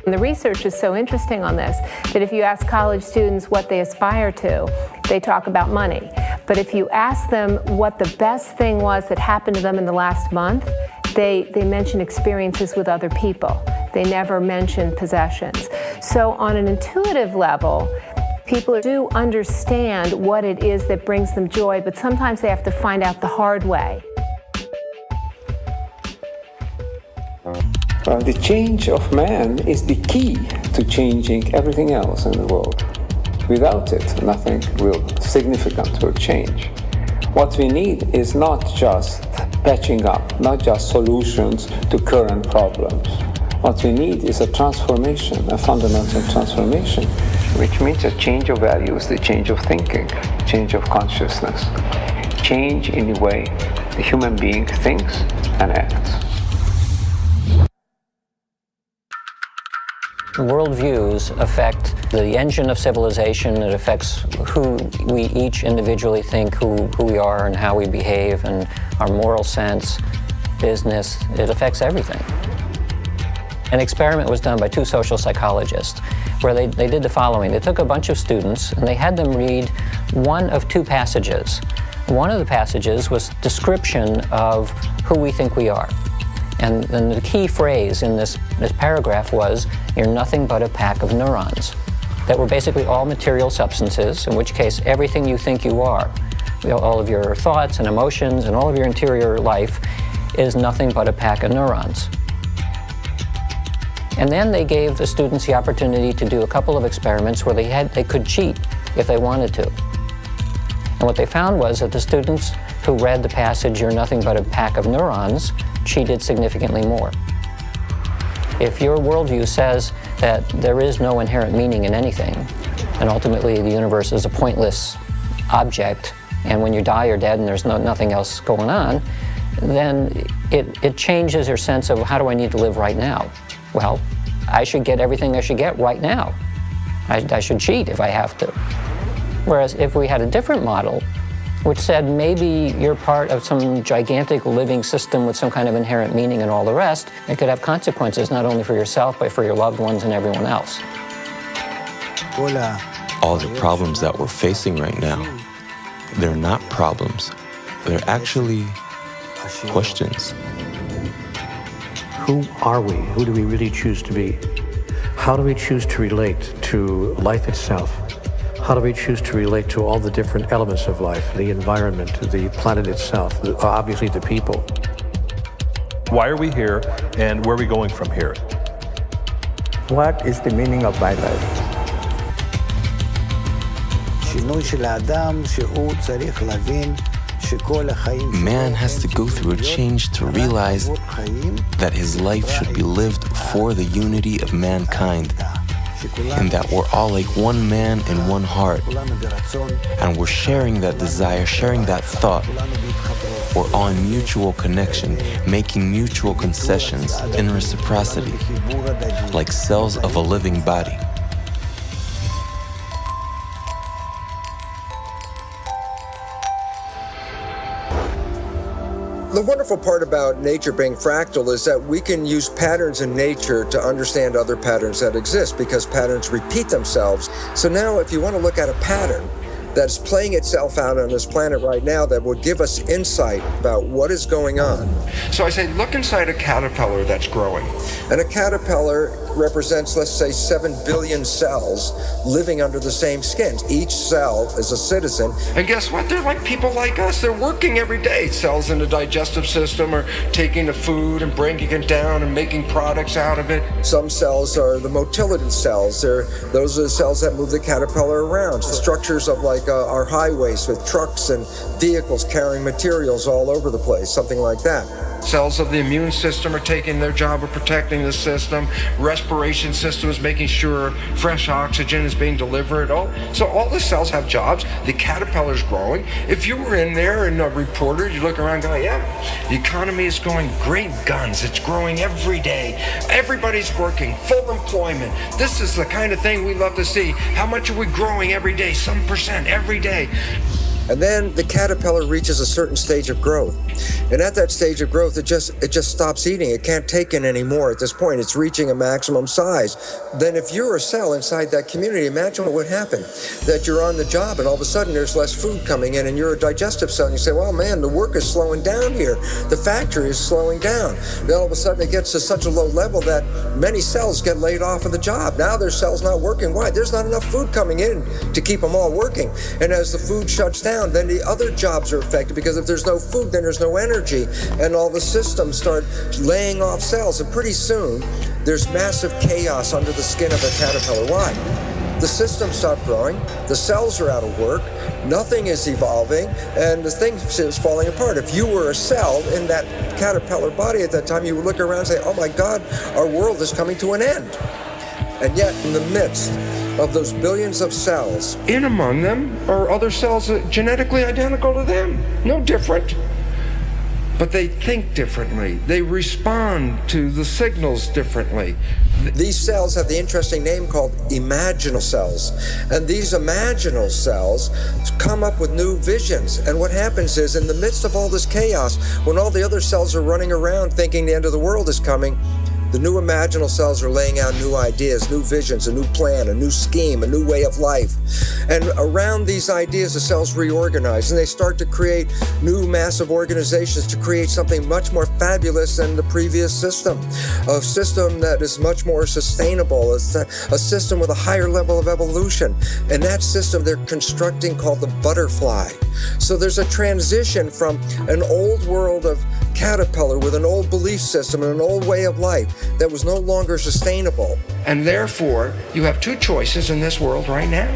And the research is so interesting on this that if you ask college students what they aspire to, they talk about money. But if you ask them what the best thing was that happened to them in the last month, they mention experiences with other people. They never mention possessions. So on an intuitive level, people do understand what it is that brings them joy, but sometimes they have to find out the hard way. The change of man is the key to changing everything else in the world. Without it, nothing real significant will change. What we need is not just patching up, not just solutions to current problems. What we need is a transformation, a fundamental transformation, which means a change of values, the change of thinking, change of consciousness, change in the way the human being thinks and acts. Worldviews affect the engine of civilization. It affects who we each individually think, who we are and how we behave, and our moral sense, business. It affects everything. An experiment was done by two social psychologists where they did the following. They took a bunch of students and they had them read one of two passages. One of the passages was description of who we think we are. And then the key phrase in this paragraph was, "You're nothing but a pack of neurons," that were basically all material substances, in which case everything you think you are, all of your thoughts and emotions and all of your interior life is nothing but a pack of neurons. And then they gave the students the opportunity to do a couple of experiments where they could cheat if they wanted to. And what they found was that the students who read the passage, "You're nothing but a pack of neurons," cheated significantly more. If your worldview says that there is no inherent meaning in anything, and ultimately the universe is a pointless object, and when you die, you're dead and there's nothing else going on, then it changes your sense of how do I need to live right now? Well, I should get everything I should get right now. I should cheat if I have to. Whereas if we had a different model, which said maybe you're part of some gigantic living system with some kind of inherent meaning and all the rest, it could have consequences not only for yourself, but for your loved ones and everyone else. All the problems that we're facing right now, they're not problems. They're actually questions. Who are we? Who do we really choose to be? How do we choose to relate to life itself? How do we choose to relate to all the different elements of life, the environment, the planet itself, obviously the people? Why are we here, and where are we going from here? What is the meaning of my life? Man has to go through a change to realize that his life should be lived for the unity of mankind, and that we're all like one man and one heart, and we're sharing that desire, sharing that thought. We're all in mutual connection, making mutual concessions in reciprocity, like cells of a living body. The wonderful part about nature being fractal is that we can use patterns in nature to understand other patterns that exist, because patterns repeat themselves. So now if you want to look at a pattern that's playing itself out on this planet right now that would give us insight about what is going on. So I say, look inside a caterpillar that's growing. And a caterpillar represents, let's say, 7 billion cells living under the same skin. Each cell is a citizen. And guess what? They're like people like us. They're working every day. Cells in the digestive system are taking the food and breaking it down and making products out of it. Some cells are the motility cells. Those are the cells that move the caterpillar around. The structures of like our highways with trucks and vehicles carrying materials all over the place, something like that. Cells of the immune system are taking their job of protecting the system. Respiration system is making sure fresh oxygen is being delivered. So all the cells have jobs. The caterpillar's growing. If you were in there and a reporter, you look around going, yeah, the economy is going great guns. It's growing every day. Everybody's working, full employment. This is the kind of thing we love to see. How much are we growing every day? Some percent every day. And then the caterpillar reaches a certain stage of growth. And at that stage of growth, it just stops eating. It can't take in anymore at this point. It's reaching a maximum size. Then if you're a cell inside that community, imagine what would happen. That you're on the job and all of a sudden there's less food coming in and you're a digestive cell and you say, well, man, the work is slowing down here. The factory is slowing down. Then all of a sudden it gets to such a low level that many cells get laid off of the job. Now their cell's not working. Why? There's not enough food coming in to keep them all working. And as the food shuts down, then the other jobs are affected, because if there's no food, then there's no energy. And all the systems start laying off cells. And pretty soon, there's massive chaos under the skin of a caterpillar. Why? The systems stop growing, the cells are out of work, nothing is evolving, and the thing is falling apart. If you were a cell in that caterpillar body at that time, you would look around and say, oh my God, our world is coming to an end. And yet, in the midst of those billions of cells, in among them are other cells genetically identical to them, no different. But they think differently. They respond to the signals differently. These cells have the interesting name called imaginal cells. And these imaginal cells come up with new visions. And what happens is, in the midst of all this chaos, when all the other cells are running around thinking the end of the world is coming, the new imaginal cells are laying out new ideas, new visions, a new plan, a new scheme, a new way of life. And around these ideas, the cells reorganize and they start to create new massive organizations to create something much more fabulous than the previous system. A system that is much more sustainable, a system with a higher level of evolution. And that system they're constructing called the butterfly. So there's a transition from an old world of caterpillar with an old belief system and an old way of life that was no longer sustainable. And therefore, you have two choices in this world right now.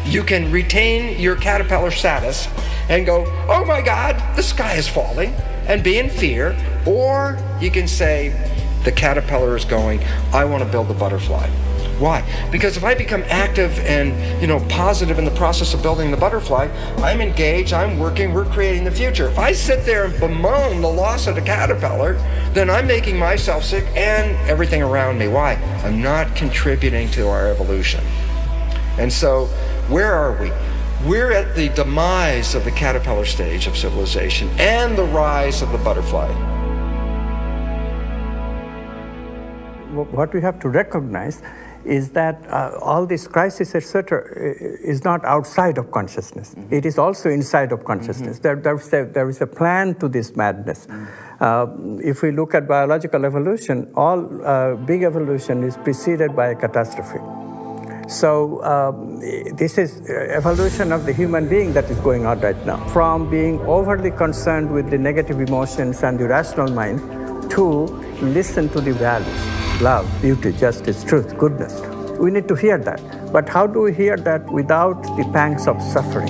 You can retain your caterpillar status and go, oh my God, the sky is falling, and be in fear. Or you can say, the caterpillar is going, I want to build the butterfly. Why? Because if I become active and, positive in the process of building the butterfly, I'm engaged, I'm working, we're creating the future. If I sit there and bemoan the loss of the caterpillar, then I'm making myself sick and everything around me. Why? I'm not contributing to our evolution. And so, where are we? We're at the demise of the caterpillar stage of civilization and the rise of the butterfly. What we have to recognize is that all this crisis, etc., is not outside of consciousness. Mm-hmm. It is also inside of consciousness. Mm-hmm. There is a plan to this madness. Mm-hmm. If we look at biological evolution, all big evolution is preceded by a catastrophe. So this is evolution of the human being that is going on right now. From being overly concerned with the negative emotions and the rational mind to listen to the values. Love, beauty, justice, truth, goodness. We need to hear that. But how do we hear that without the pangs of suffering?